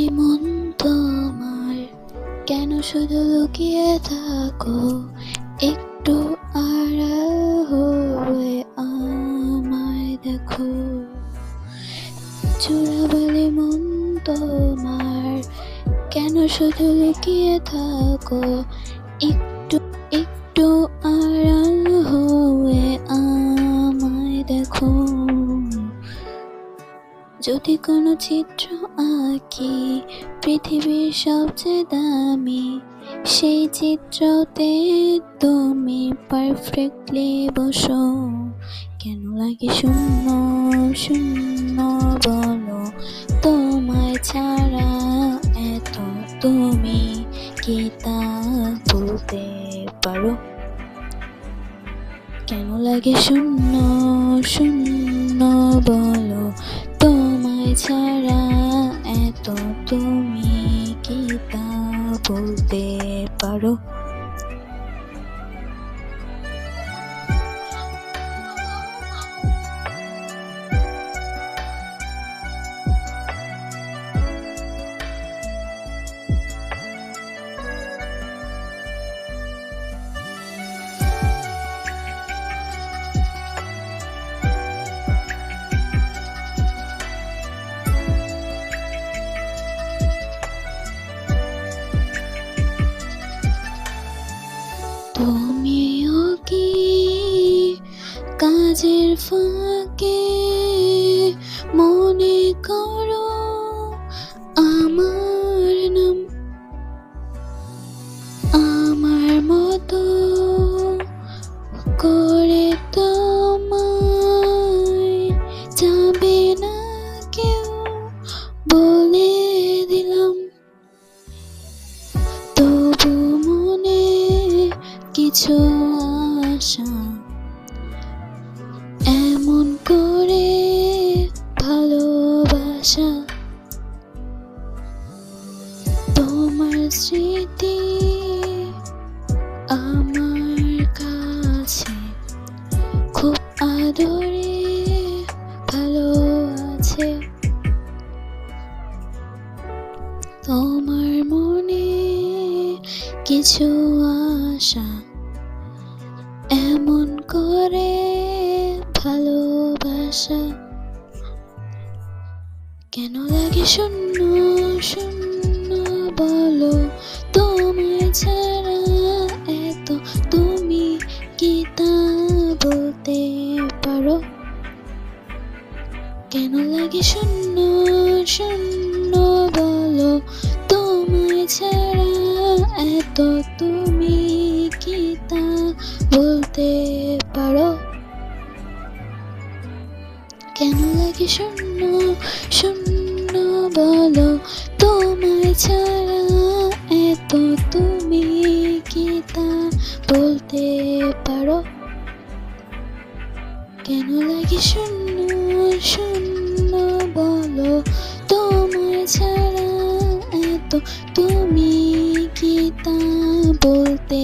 বলি মন তোমার, কেন শুধু লুকিয়ে থাকো? একটু আড়াল হয়ে আমায় দেখো। বলি মন তোমার, কেন শুধু লুকিয়ে থাকো? একটু একটু আড়াল হয়ে আমায় দেখো। যদি কোনো চিত্র আঁকি পৃথিবীর সবচেয়ে দামি, সেই চিত্রতে তুমি পারফেক্টলি বসো। কেন লাগে শূন্য শূন্য বলো, তোমায় ছাড়া এত তুমি কি তা বলতে পারো? কেন লাগে শূন্য শূন্য বলো, তোমায় ছাড়া এত তুমি কি তা বলতে পারো? তুমিও কি কাজের ফাঁকে মনে করো আমার নাম? আমার মতো করে তোমায় যাবে না কেউ, বলে দিলাম। তবু মনে কিছু আশা, এমন করে ভালোবাসা। তোমার স্মৃতি আমার কাছে খুব আদরে ভালো আছে। তোমার মনে কিছু আশা, এমন করে ভালোবাসা। কেন লাগে শূন্য শূন্য বলো, তোমায় ছাড়া এত তুমি কি তা বলতে পারো? কেন লাগে শূন্য শূন্য বলো, তোমায় ছাড়া এত তুমি কি তা বলতে পারো? কেন লাগে শূন্য শূন্য বলো, তোমায় ছাড়া এত তুমি কি তা বলতে পারো? কেন লাগে শূন্য শূন্য বলো, তোমায় ছাড়া এত তুমি কি তা বলতে